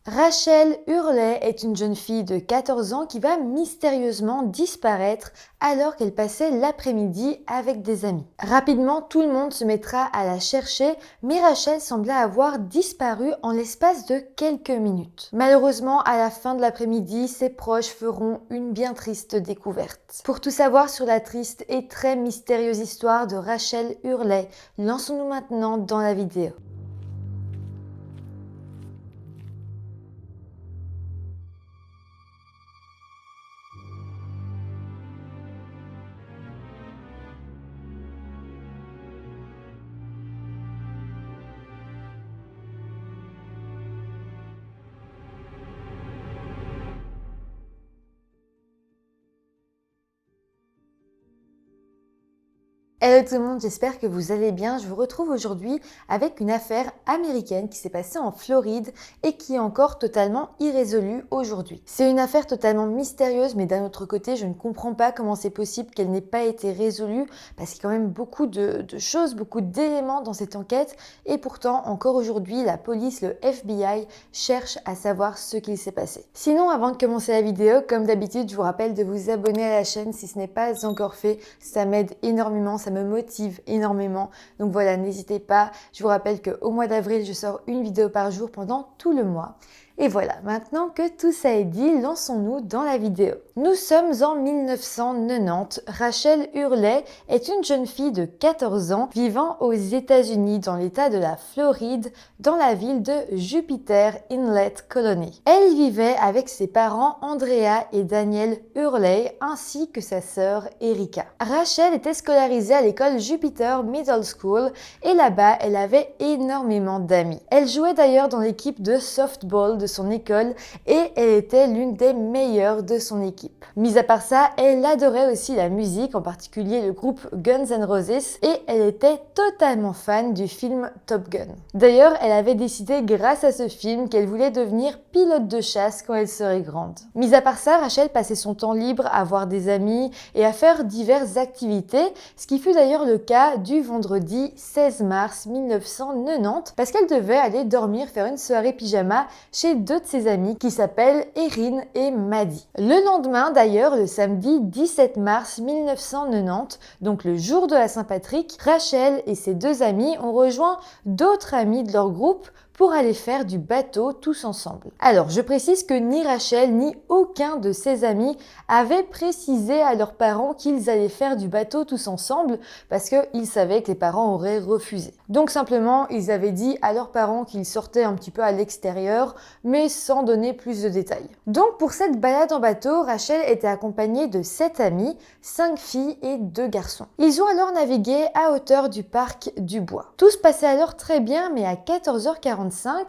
Rachel Hurley est une jeune fille de 14 ans qui va mystérieusement disparaître alors qu'elle passait l'après-midi avec des amis. Rapidement, tout le monde se mettra à la chercher, mais Rachel semblait avoir disparu en l'espace de quelques minutes. Malheureusement, à la fin de l'après-midi, ses proches feront une bien triste découverte. Pour tout savoir sur la triste et très mystérieuse histoire de Rachel Hurley, lançons-nous maintenant dans la vidéo. Hello tout le monde, j'espère que vous allez bien. Je vous retrouve aujourd'hui avec une affaire américaine qui s'est passée en Floride et qui est encore totalement irrésolue aujourd'hui. C'est une affaire totalement mystérieuse, mais d'un autre côté, je ne comprends pas comment c'est possible qu'elle n'ait pas été résolue parce qu'il y a quand même beaucoup de choses, beaucoup d'éléments dans cette enquête et pourtant, encore aujourd'hui, la police, le FBI cherche à savoir ce qu'il s'est passé. Sinon, avant de commencer la vidéo, comme d'habitude, je vous rappelle de vous abonner à la chaîne si ce n'est pas encore fait. Ça m'aide énormément, ça me motive énormément. Donc voilà, n'hésitez pas. Je vous rappelle qu'au mois d'avril, je sors une vidéo par jour pendant tout le mois. Et voilà, maintenant que tout ça est dit, lançons-nous dans la vidéo. Nous sommes en 1990. Rachel Hurley est une jeune fille de 14 ans vivant aux États-Unis dans l'état de la Floride, dans la ville de Jupiter Inlet Colony. Elle vivait avec ses parents Andrea et Daniel Hurley ainsi que sa sœur Erika. Rachel était scolarisée à l'école Jupiter Middle School et là-bas, elle avait énormément d'amis. Elle jouait d'ailleurs dans l'équipe de softball de son école et elle était l'une des meilleures de son équipe. Mis à part ça, elle adorait aussi la musique, en particulier le groupe Guns N' Roses et elle était totalement fan du film Top Gun. D'ailleurs, elle avait décidé grâce à ce film qu'elle voulait devenir pilote de chasse quand elle serait grande. Mis à part ça, Rachel passait son temps libre à voir des amis et à faire diverses activités, ce qui fut d'ailleurs le cas du vendredi 16 mars 1990 parce qu'elle devait aller dormir, faire une soirée pyjama chez deux de ses amis qui s'appellent Erin et Maddie. Le lendemain d'ailleurs, le samedi 17 mars 1990, donc le jour de la Saint-Patrick, Rachel et ses deux amis ont rejoint d'autres amis de leur groupe pour aller faire du bateau tous ensemble. Alors, je précise que ni Rachel ni aucun de ses amis avaient précisé à leurs parents qu'ils allaient faire du bateau tous ensemble parce qu'ils savaient que les parents auraient refusé. Donc simplement, ils avaient dit à leurs parents qu'ils sortaient un petit peu à l'extérieur, mais sans donner plus de détails. Donc pour cette balade en bateau, Rachel était accompagnée de 7 amis, 5 filles et 2 garçons. Ils ont alors navigué à hauteur du parc du Bois. Tout se passait alors très bien, mais à 14h45,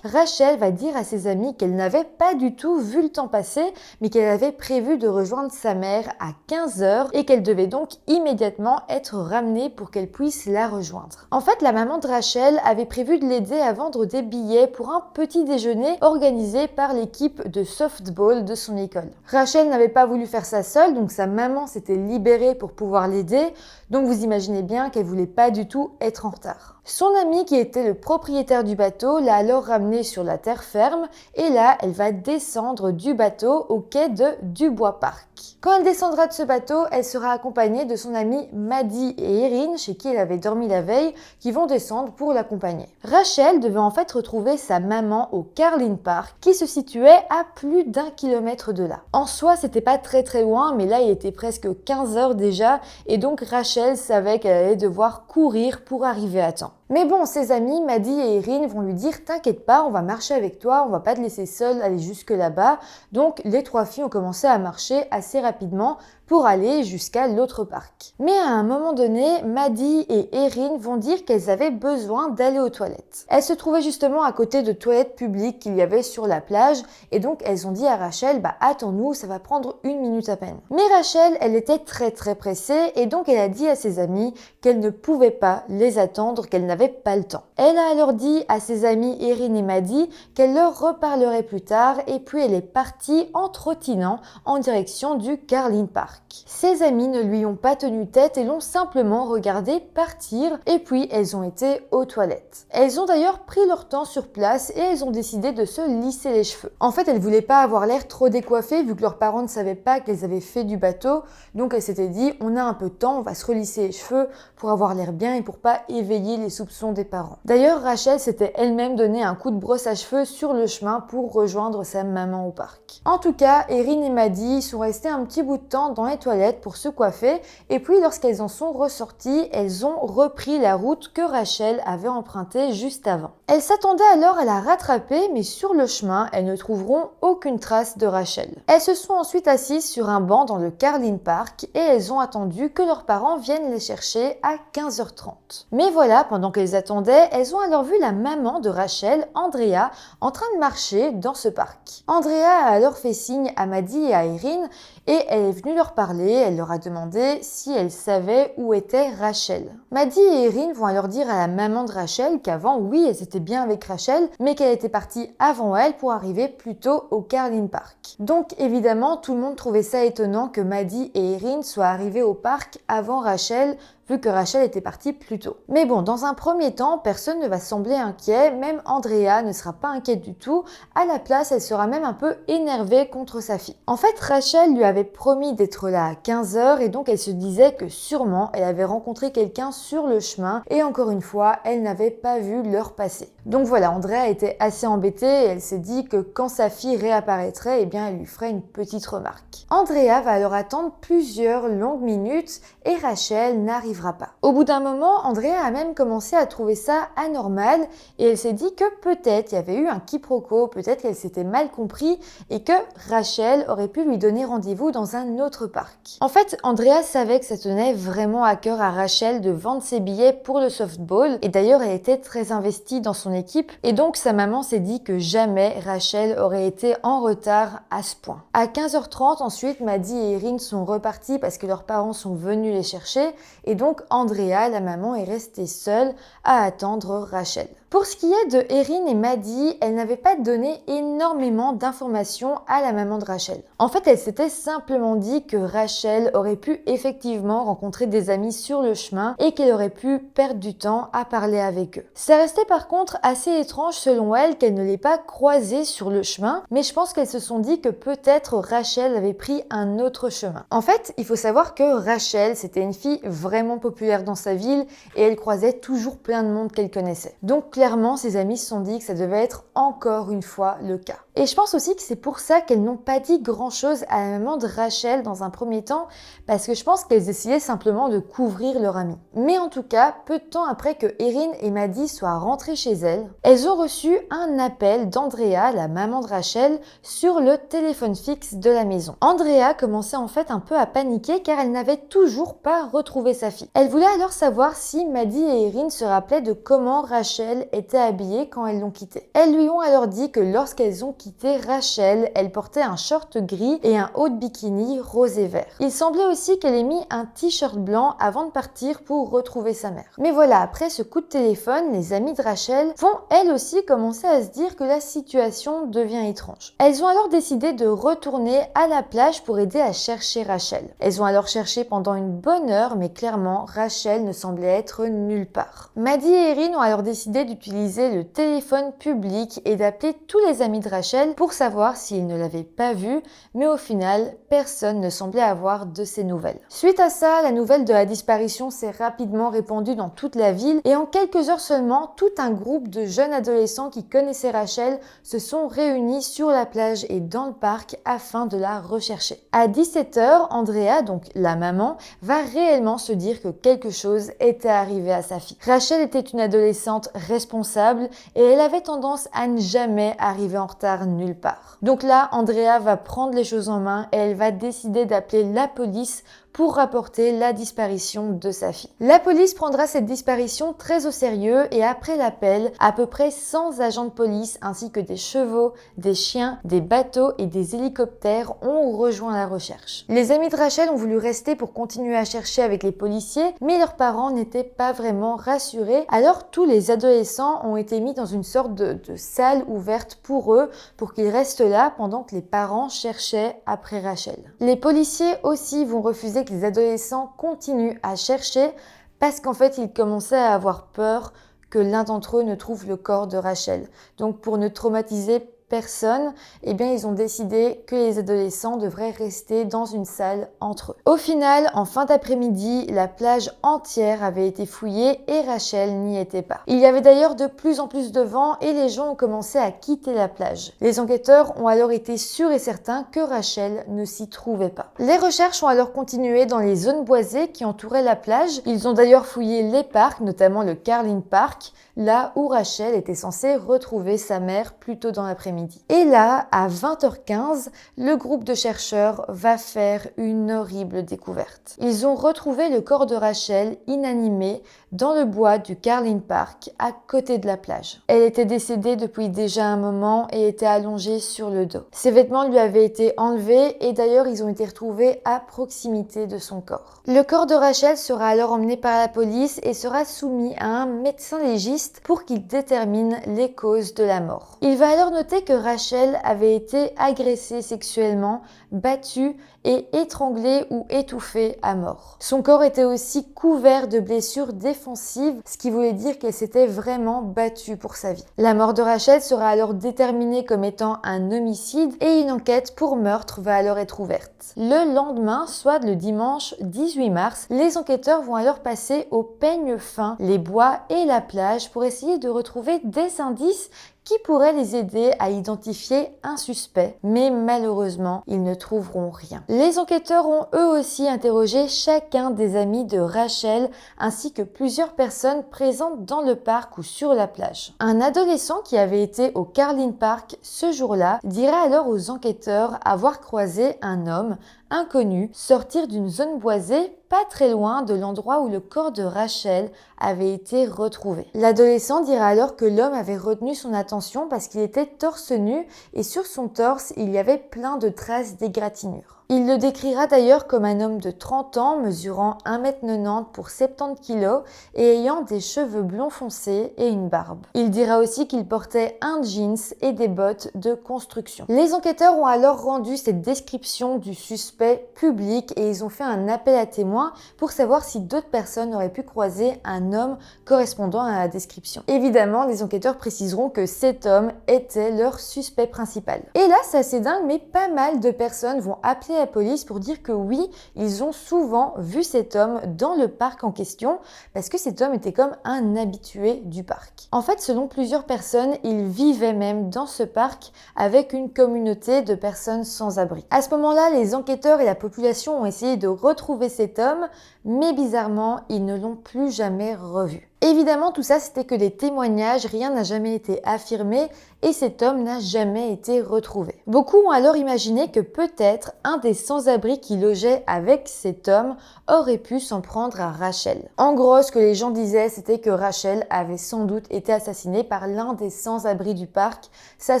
Rachel va dire à ses amis qu'elle n'avait pas du tout vu le temps passer, mais qu'elle avait prévu de rejoindre sa mère à 15h et qu'elle devait donc immédiatement être ramenée pour qu'elle puisse la rejoindre. En fait, la maman de Rachel avait prévu de l'aider à vendre des billets pour un petit déjeuner organisé par l'équipe de softball de son école. Rachel n'avait pas voulu faire ça seule, donc sa maman s'était libérée pour pouvoir l'aider, donc vous imaginez bien qu'elle voulait pas du tout être en retard. Son ami qui était le propriétaire du bateau l'a alors ramenée sur la terre ferme et là, elle va descendre du bateau au quai de Dubois Park. Quand elle descendra de ce bateau, elle sera accompagnée de son amie Maddie et Erin, chez qui elle avait dormi la veille, qui vont descendre pour l'accompagner. Rachel devait en fait retrouver sa maman au Carlin Park, qui se situait à plus d'1 kilomètre de là. En soi, c'était pas très loin, mais là, il était presque 15h déjà, et donc Rachel savait qu'elle allait devoir courir pour arriver à temps. Mais bon, ses amis, Maddie et Erin, vont lui dire « T'inquiète pas, on va marcher avec toi, on va pas te laisser seule aller jusque là-bas ». Donc, les 3 filles ont commencé à marcher assez rapidement pour aller jusqu'à l'autre parc. Mais à un moment donné, Maddie et Erin vont dire qu'elles avaient besoin d'aller aux toilettes. Elles se trouvaient justement à côté de toilettes publiques qu'il y avait sur la plage et donc elles ont dit à Rachel « attends-nous, ça va prendre 1 minute à peine ». Mais Rachel, elle était très pressée et donc elle a dit à ses amis qu'elle ne pouvait pas les attendre, qu'elle n'avait pas le temps. Elle a alors dit à ses amis Erin et Maddie qu'elle leur reparlerait plus tard et puis elle est partie en trottinant en direction du Carlin Park. Ses amies ne lui ont pas tenu tête et l'ont simplement regardé partir et puis elles ont été aux toilettes. Elles ont d'ailleurs pris leur temps sur place et elles ont décidé de se lisser les cheveux. En fait, elles voulaient pas avoir l'air trop décoiffées vu que leurs parents ne savaient pas qu'elles avaient fait du bateau, donc elles s'étaient dit on a un peu de temps, on va se relisser les cheveux pour avoir l'air bien et pour pas éveiller les soupçons des parents. D'ailleurs, Rachel s'était elle-même donné un coup de brosse à cheveux sur le chemin pour rejoindre sa maman au parc. En tout cas, Erin et Maddie sont restées un petit bout de temps dans les toilettes pour se coiffer et puis lorsqu'elles en sont ressorties, elles ont repris la route que Rachel avait empruntée juste avant. Elles s'attendaient alors à la rattraper, mais sur le chemin, elles ne trouveront aucune trace de Rachel. Elles se sont ensuite assises sur un banc dans le Carlin Park et elles ont attendu que leurs parents viennent les chercher à 15h30. Mais voilà, pendant qu'elles attendaient, elles ont alors vu la maman de Rachel, Andrea, en train de marcher dans ce parc. Andrea a alors fait signe à Maddie et à Erin et elle est venue leur parler, elle leur a demandé si elles savaient où était Rachel. Maddie et Erin vont alors dire à la maman de Rachel qu'avant, oui, elles étaient bien avec Rachel, mais qu'elle était partie avant elle pour arriver plus tôt au Carlin Park. Donc évidemment, tout le monde trouvait ça étonnant que Maddie et Erin soient arrivées au parc avant Rachel, vu que Rachel était partie plus tôt. Mais bon, dans un premier temps, personne ne va sembler inquiet, même Andrea ne sera pas inquiète du tout. À la place, elle sera même un peu énervée contre sa fille. En fait, Rachel lui avait promis d'être là à 15h et donc elle se disait que sûrement elle avait rencontré quelqu'un sur le chemin et encore une fois, elle n'avait pas vu l'heure passer. Donc voilà, Andrea était assez embêtée et elle s'est dit que quand sa fille réapparaîtrait, eh bien elle lui ferait une petite remarque. Andrea va alors attendre plusieurs longues minutes et Rachel n'arrivera pas. Au bout d'un moment, Andrea a même commencé à trouver ça anormal et elle s'est dit que peut-être il y avait eu un quiproquo, peut-être qu'elle s'était mal compris et que Rachel aurait pu lui donner rendez-vous dans un autre parc. En fait, Andrea savait que ça tenait vraiment à cœur à Rachel de vendre ses billets pour le softball et d'ailleurs elle était très investie dans son équipe et donc sa maman s'est dit que jamais Rachel aurait été en retard à ce point. À 15h30 ensuite, Maddie et Erin sont repartis parce que leurs parents sont venus les chercher et donc Andrea, la maman, est restée seule à attendre Rachel. Pour ce qui est de Erin et Maddie, elles n'avaient pas donné énormément d'informations à la maman de Rachel. En fait, elles s'étaient simplement dit que Rachel aurait pu effectivement rencontrer des amis sur le chemin et qu'elle aurait pu perdre du temps à parler avec eux. Ça restait par contre assez étrange selon elles qu'elle ne l'ait pas croisée sur le chemin, mais je pense qu'elles se sont dit que peut-être Rachel avait pris un autre chemin. En fait, il faut savoir que Rachel, c'était une fille vraiment populaire dans sa ville et elle croisait toujours plein de monde qu'elle connaissait. Donc clairement, ses amis se sont dit que ça devait être encore une fois le cas. Et je pense aussi que c'est pour ça qu'elles n'ont pas dit grand-chose à la maman de Rachel dans un premier temps, parce que je pense qu'elles essayaient simplement de couvrir leur amie. Mais en tout cas, peu de temps après que Erin et Maddie soient rentrées chez elles, elles ont reçu un appel d'Andrea, la maman de Rachel, sur le téléphone fixe de la maison. Andrea commençait en fait un peu à paniquer car elle n'avait toujours pas retrouvé sa fille. Elle voulait alors savoir si Maddie et Erin se rappelaient de comment Rachel était habillée quand elles l'ont quittée. Elles lui ont alors dit que lorsqu'elles ont quitté Rachel, elle portait un short gris et un haut de bikini rose et vert. Il semblait aussi qu'elle ait mis un t-shirt blanc avant de partir pour retrouver sa mère. Mais voilà, après ce coup de téléphone, les amies de Rachel vont elles aussi commencer à se dire que la situation devient étrange. Elles ont alors décidé de retourner à la plage pour aider à chercher Rachel. Elles ont alors cherché pendant une bonne heure, mais clairement, Rachel ne semblait être nulle part. Maddie et Erin ont alors décidé d'utiliser le téléphone public et d'appeler tous les amis de Rachel pour savoir s'ils ne l'avaient pas vue, mais au final, personne ne semblait avoir de ses nouvelles. Suite à ça, la nouvelle de la disparition s'est rapidement répandue dans toute la ville et en quelques heures seulement, tout un groupe de jeunes adolescents qui connaissaient Rachel se sont réunis sur la plage et dans le parc afin de la rechercher. À 17h, Andrea, donc la maman, va réellement se dire que quelque chose était arrivé à sa fille. Rachel était une adolescente responsable et elle avait tendance à ne jamais arriver en retard nulle part. Donc là, Andrea va prendre les choses en main et elle va décider d'appeler la police pour rapporter la disparition de sa fille. La police prendra cette disparition très au sérieux et après l'appel, à peu près 100 agents de police ainsi que des chevaux, des chiens, des bateaux et des hélicoptères ont rejoint la recherche. Les amis de Rachel ont voulu rester pour continuer à chercher avec les policiers, mais leurs parents n'étaient pas vraiment rassurés. Alors tous les adolescents ont été mis dans une sorte de salle ouverte pour eux, pour qu'ils restent là pendant que les parents cherchaient après Rachel. Les policiers aussi vont refuser que les adolescents continuent à chercher parce qu'en fait ils commençaient à avoir peur que l'un d'entre eux ne trouve le corps de Rachel. Donc pour ne traumatiser personne, eh bien ils ont décidé que les adolescents devraient rester dans une salle entre eux. Au final, en fin d'après-midi, la plage entière avait été fouillée et Rachel n'y était pas. Il y avait d'ailleurs de plus en plus de vent et les gens ont commencé à quitter la plage. Les enquêteurs ont alors été sûrs et certains que Rachel ne s'y trouvait pas. Les recherches ont alors continué dans les zones boisées qui entouraient la plage. Ils ont d'ailleurs fouillé les parcs, notamment le Carlin Park, là où Rachel était censée retrouver sa mère plus tôt dans l'après-midi. Et là, à 20h15, le groupe de chercheurs va faire une horrible découverte. Ils ont retrouvé le corps de Rachel inanimé dans le bois du Carlin Park, à côté de la plage. Elle était décédée depuis déjà un moment et était allongée sur le dos. Ses vêtements lui avaient été enlevés et d'ailleurs ils ont été retrouvés à proximité de son corps. Le corps de Rachel sera alors emmené par la police et sera soumis à un médecin légiste pour qu'il détermine les causes de la mort. Il va alors noter que Rachel avait été agressée sexuellement, battue et étranglée ou étouffée à mort. Son corps était aussi couvert de blessures défensives, ce qui voulait dire qu'elle s'était vraiment battue pour sa vie. La mort de Rachel sera alors déterminée comme étant un homicide et une enquête pour meurtre va alors être ouverte. Le lendemain, soit le dimanche 18 mars, les enquêteurs vont alors passer au peigne fin les bois et la plage pour essayer de retrouver des indices qui pourraient les aider à identifier un suspect, mais malheureusement, ils ne trouveront rien. Les enquêteurs ont eux aussi interrogé chacun des amis de Rachel ainsi que plusieurs personnes présentes dans le parc ou sur la plage. Un adolescent qui avait été au Carlin Park ce jour-là dira alors aux enquêteurs avoir croisé un homme inconnu sortir d'une zone boisée pas très loin de l'endroit où le corps de Rachel avait été retrouvé. L'adolescent dira alors que l'homme avait retenu son attention parce qu'il était torse nu et sur son torse il y avait plein de traces d'égratignures. Il le décrira d'ailleurs comme un homme de 30 ans, mesurant 1m90 pour 70 kg et ayant des cheveux blonds foncés et une barbe. Il dira aussi qu'il portait un jeans et des bottes de construction. Les enquêteurs ont alors rendu cette description du suspect publique et ils ont fait un appel à témoins pour savoir si d'autres personnes auraient pu croiser un homme correspondant à la description. Évidemment, les enquêteurs préciseront que cet homme était leur suspect principal. Et là, c'est assez dingue, mais pas mal de personnes vont appeler la police pour dire que oui, ils ont souvent vu cet homme dans le parc en question parce que cet homme était comme un habitué du parc. En fait, selon plusieurs personnes, il vivait même dans ce parc avec une communauté de personnes sans abri. À ce moment-là, les enquêteurs et la population ont essayé de retrouver cet homme, mais bizarrement, ils ne l'ont plus jamais revu. Évidemment, tout ça, c'était que des témoignages, rien n'a jamais été affirmé et cet homme n'a jamais été retrouvé. Beaucoup ont alors imaginé que peut-être un des sans-abri qui logeait avec cet homme aurait pu s'en prendre à Rachel. En gros, ce que les gens disaient, c'était que Rachel avait sans doute été assassinée par l'un des sans-abri du parc. Ça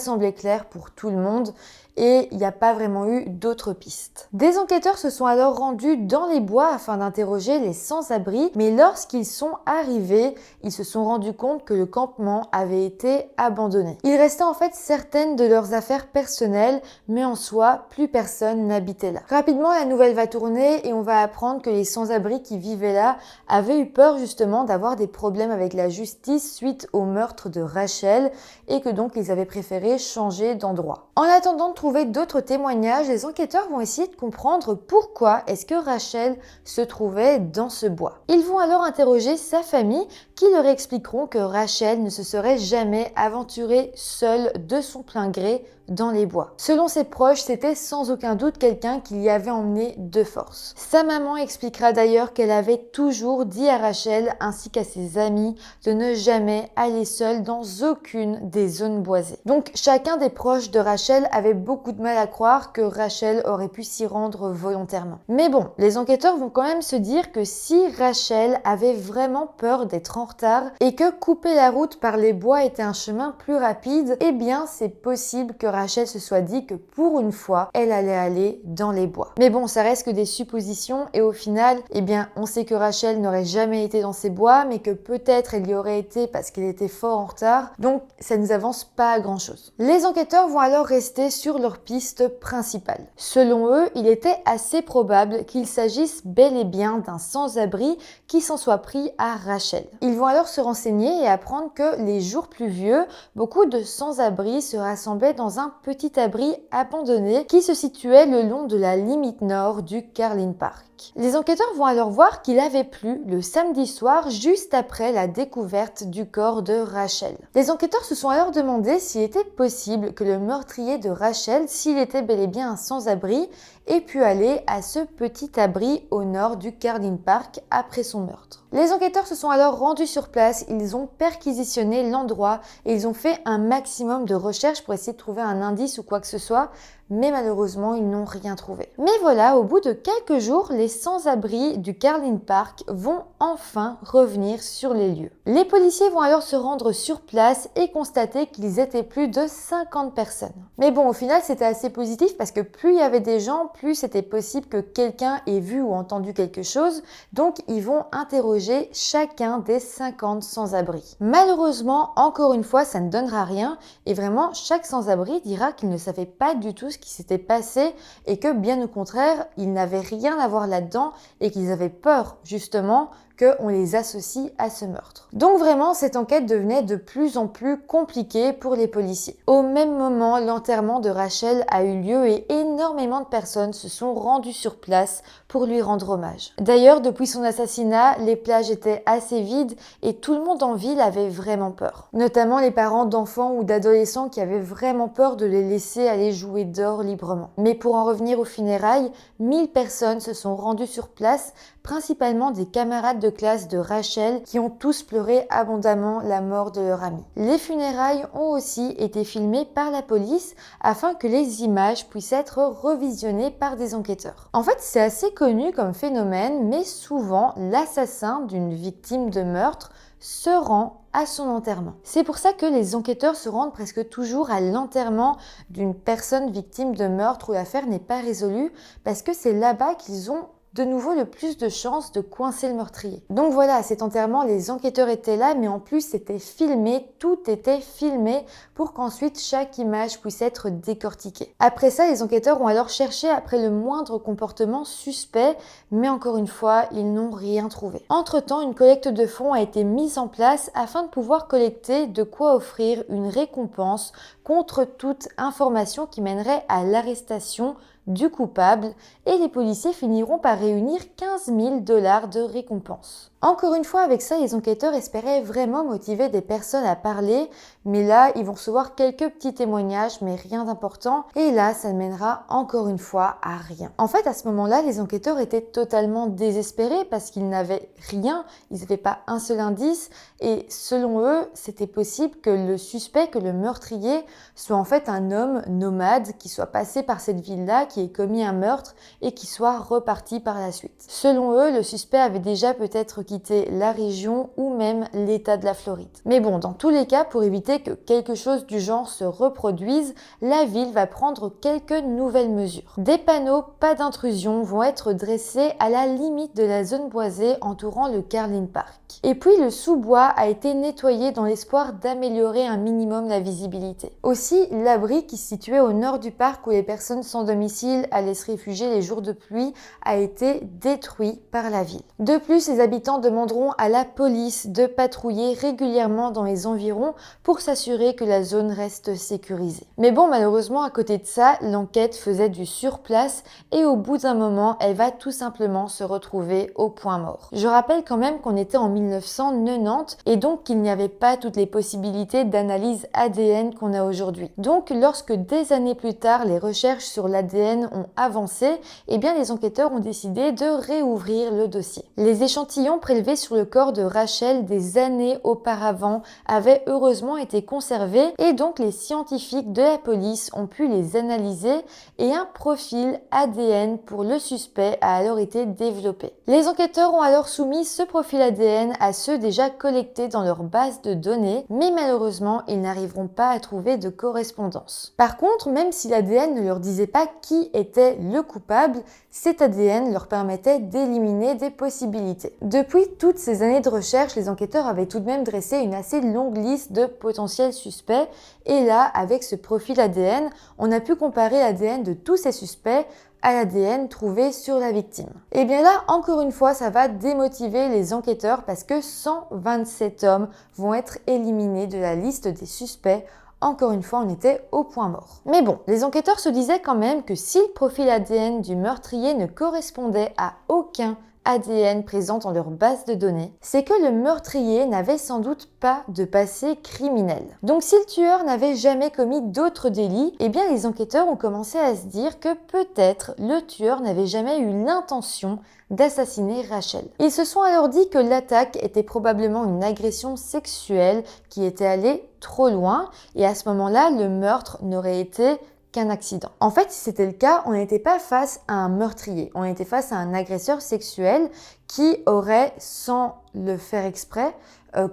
semblait clair pour tout le monde. Et il n'y a pas vraiment eu d'autres pistes. Des enquêteurs se sont alors rendus dans les bois afin d'interroger les sans-abri, mais lorsqu'ils sont arrivés, ils se sont rendus compte que le campement avait été abandonné. Il restait en fait certaines de leurs affaires personnelles, mais en soi, plus personne n'habitait là. Rapidement, la nouvelle va tourner et on va apprendre que les sans-abri qui vivaient là avaient eu peur justement d'avoir des problèmes avec la justice suite au meurtre de Rachel et que donc ils avaient préféré changer d'endroit. En attendant de trouver d'autres témoignages, les enquêteurs vont essayer de comprendre pourquoi est-ce que Rachel se trouvait dans ce bois. Ils vont alors interroger sa famille qui leur expliqueront que Rachel ne se serait jamais aventurée seule de son plein gré dans les bois. Selon ses proches, c'était sans aucun doute quelqu'un qui l'y avait emmené de force. Sa maman expliquera d'ailleurs qu'elle avait toujours dit à Rachel ainsi qu'à ses amis de ne jamais aller seule dans aucune des zones boisées. Donc chacun des proches de Rachel avait beaucoup de mal à croire que Rachel aurait pu s'y rendre volontairement. Mais bon, les enquêteurs vont quand même se dire que si Rachel avait vraiment peur d'être en retard et que couper la route par les bois était un chemin plus rapide, eh bien c'est possible que Rachel se soit dit que pour une fois, elle allait aller dans les bois. Mais bon, ça reste que des suppositions et au final, eh bien on sait que Rachel n'aurait jamais été dans ces bois, mais que peut-être elle y aurait été parce qu'elle était fort en retard, donc ça ne nous avance pas à grand chose. Les enquêteurs vont alors rester sur leur piste principale. Selon eux, il était assez probable qu'il s'agisse bel et bien d'un sans-abri qui s'en soit pris à Rachel. Ils vont alors se renseigner et apprendre que les jours pluvieux, beaucoup de sans-abri se rassemblaient dans un petit abri abandonné qui se situait le long de la limite nord du Carlin Park. Les enquêteurs vont alors voir qu'il avait plu le samedi soir juste après la découverte du corps de Rachel. Les enquêteurs se sont alors demandé s'il était possible que le meurtrier de Rachel, s'il était bel et bien un sans-abri, ait pu aller à ce petit abri au nord du Carlin Park après son meurtre. Les enquêteurs se sont alors rendus sur place, ils ont perquisitionné l'endroit et ils ont fait un maximum de recherches pour essayer de trouver un indice ou quoi que ce soit, mais malheureusement, ils n'ont rien trouvé. Mais voilà, au bout de quelques jours, les sans-abri du Carlin Park vont enfin revenir sur les lieux. Les policiers vont alors se rendre sur place et constater qu'ils étaient plus de 50 personnes. Mais bon, au final, c'était assez positif parce que plus il y avait des gens, plus c'était possible que quelqu'un ait vu ou entendu quelque chose. Donc, ils vont interroger chacun des 50 sans-abri. Malheureusement, encore une fois, ça ne donnera rien et vraiment, chaque sans-abri dira qu'il ne savait pas du tout ce qui s'était passé et que bien au contraire, ils n'avaient rien à voir là-dedans et qu'ils avaient peur justement qu'on les associe à ce meurtre. Donc vraiment, cette enquête devenait de plus en plus compliquée pour les policiers. Au même moment, l'enterrement de Rachel a eu lieu et énormément de personnes se sont rendues sur place pour lui rendre hommage. D'ailleurs, depuis son assassinat, les plages étaient assez vides et tout le monde en ville avait vraiment peur. Notamment les parents d'enfants ou d'adolescents qui avaient vraiment peur de les laisser aller jouer dehors librement. Mais pour en revenir aux funérailles, 1000 personnes se sont rendues sur place, principalement des camarades de classe de Rachel qui ont tous pleuré abondamment la mort de leur amie. Les funérailles ont aussi été filmées par la police afin que les images puissent être revisionnées par des enquêteurs. En fait, c'est assez connu comme phénomène, mais souvent l'assassin d'une victime de meurtre se rend à son enterrement. C'est pour ça que les enquêteurs se rendent presque toujours à l'enterrement d'une personne victime de meurtre où l'affaire n'est pas résolue, parce que c'est là-bas qu'ils ont de nouveau le plus de chances de coincer le meurtrier. Donc voilà, à cet enterrement, les enquêteurs étaient là, mais en plus c'était filmé, tout était filmé pour qu'ensuite chaque image puisse être décortiquée. Après ça, les enquêteurs ont alors cherché après le moindre comportement suspect, mais encore une fois, ils n'ont rien trouvé. Entre-temps, une collecte de fonds a été mise en place afin de pouvoir collecter de quoi offrir une récompense contre toute information qui mènerait à l'arrestation du coupable et les policiers finiront par réunir 15 000 $ de récompense. Encore une fois, avec ça, les enquêteurs espéraient vraiment motiver des personnes à parler, mais là, ils vont recevoir quelques petits témoignages, mais rien d'important, et là, ça ne mènera encore une fois à rien. En fait, à ce moment-là, les enquêteurs étaient totalement désespérés parce qu'ils n'avaient rien, ils n'avaient pas un seul indice, et selon eux, c'était possible que le suspect, que le meurtrier, soit en fait un homme nomade qui soit passé par cette ville-là, qui ait commis un meurtre et qui soit reparti par la suite. Selon eux, le suspect avait déjà peut-être quitté la région ou même l'état de la Floride. Mais bon, dans tous les cas, pour éviter que quelque chose du genre se reproduise, la ville va prendre quelques nouvelles mesures. Des panneaux pas d'intrusion vont être dressés à la limite de la zone boisée entourant le Carlin Park. Et puis le sous-bois a été nettoyé dans l'espoir d'améliorer un minimum la visibilité. Aussi, l'abri qui se situait au nord du parc où les personnes sans domicile allaient se réfugier les jours de pluie a été détruit par la ville. De plus, les habitants demanderont à la police de patrouiller régulièrement dans les environs pour s'assurer que la zone reste sécurisée. Mais bon, malheureusement, à côté de ça, l'enquête faisait du surplace et au bout d'un moment, elle va tout simplement se retrouver au point mort. Je rappelle quand même qu'on était en 1990 et donc qu'il n'y avait pas toutes les possibilités d'analyse ADN qu'on a aujourd'hui. Donc, lorsque des années plus tard, les recherches sur l'ADN ont avancé, eh bien les enquêteurs ont décidé de réouvrir le dossier. Les échantillons prélevés sur le corps de Rachel des années auparavant avaient heureusement été conservés et donc les scientifiques de la police ont pu les analyser et un profil ADN pour le suspect a alors été développé. Les enquêteurs ont alors soumis ce profil ADN à ceux déjà collectés dans leur base de données, mais malheureusement, ils n'arriveront pas à trouver de correspondance. Par contre, même si l'ADN ne leur disait pas qui était le coupable, cet ADN leur permettait d'éliminer des possibilités. Depuis toutes ces années de recherche, les enquêteurs avaient tout de même dressé une assez longue liste de potentiels suspects et là, avec ce profil ADN, on a pu comparer l'ADN de tous ces suspects à l'ADN trouvé sur la victime. Et bien là, encore une fois, ça va démotiver les enquêteurs parce que 127 hommes vont être éliminés de la liste des suspects. Encore une fois, on était au point mort. Mais bon, les enquêteurs se disaient quand même que si le profil ADN du meurtrier ne correspondait à aucun ADN présent dans leur base de données, c'est que le meurtrier n'avait sans doute pas de passé criminel. Donc si le tueur n'avait jamais commis d'autres délits, eh bien les enquêteurs ont commencé à se dire que peut-être le tueur n'avait jamais eu l'intention d'assassiner Rachel. Ils se sont alors dit que l'attaque était probablement une agression sexuelle qui était allée trop loin et à ce moment-là, le meurtre n'aurait été qu'un accident. En fait, si c'était le cas, on n'était pas face à un meurtrier, on était face à un agresseur sexuel qui aurait, sans le faire exprès,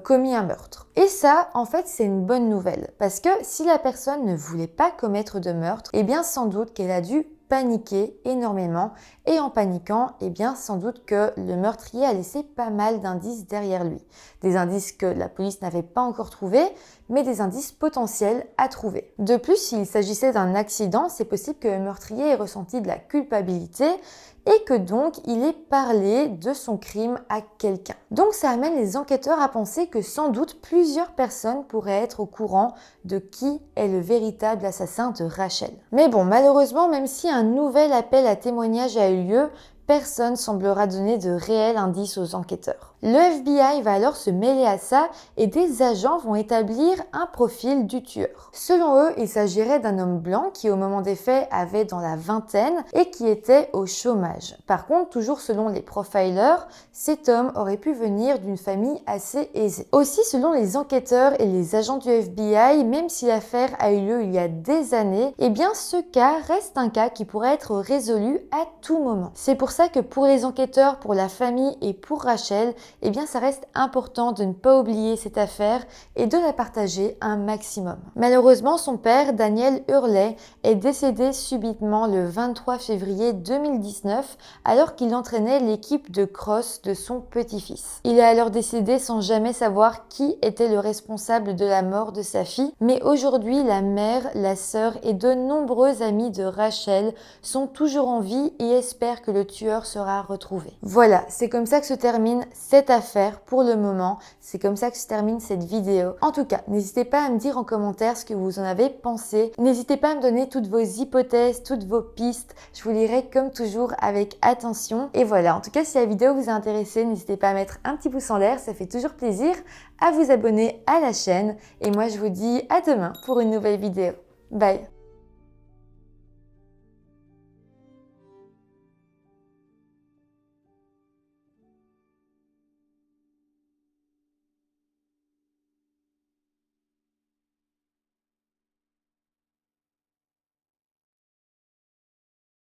commis un meurtre. Et ça, en fait, c'est une bonne nouvelle, parce que si la personne ne voulait pas commettre de meurtre, eh bien sans doute qu'elle a dû paniquer énormément et en paniquant, eh bien sans doute que le meurtrier a laissé pas mal d'indices derrière lui. Des indices que la police n'avait pas encore trouvés, mais des indices potentiels à trouver. De plus, s'il s'agissait d'un accident, c'est possible que le meurtrier ait ressenti de la culpabilité et que donc il ait parlé de son crime à quelqu'un. Donc ça amène les enquêteurs à penser que sans doute plusieurs personnes pourraient être au courant de qui est le véritable assassin de Rachel. Mais bon, malheureusement, même si un nouvel appel à témoignage a eu lieu, personne semblera donner de réels indices aux enquêteurs. Le FBI va alors se mêler à ça et des agents vont établir un profil du tueur. Selon eux, il s'agirait d'un homme blanc qui au moment des faits avait dans la vingtaine et qui était au chômage. Par contre, toujours selon les profilers, cet homme aurait pu venir d'une famille assez aisée. Aussi, selon les enquêteurs et les agents du FBI, même si l'affaire a eu lieu il y a des années, eh bien ce cas reste un cas qui pourrait être résolu à tout moment. C'est pour ça que pour les enquêteurs, pour la famille et pour Rachel, eh bien ça reste important de ne pas oublier cette affaire et de la partager un maximum. Malheureusement, son père, Daniel Hurley, est décédé subitement le 23 février 2019 alors qu'il entraînait l'équipe de cross de son petit-fils. Il est alors décédé sans jamais savoir qui était le responsable de la mort de sa fille, mais aujourd'hui la mère, la sœur et de nombreux amis de Rachel sont toujours en vie et espèrent que le tueur sera retrouvé. Voilà, c'est comme ça que se termine cette affaire pour le moment. C'est comme ça que se termine cette vidéo. En tout cas, n'hésitez pas à me dire en commentaire ce que vous en avez pensé. N'hésitez pas à me donner toutes vos hypothèses, toutes vos pistes. Je vous lirai comme toujours avec attention. Et voilà, en tout cas, si la vidéo vous a intéressé, n'hésitez pas à mettre un petit pouce en l'air, ça fait toujours plaisir, à vous abonner à la chaîne. Et moi, je vous dis à demain pour une nouvelle vidéo. Bye!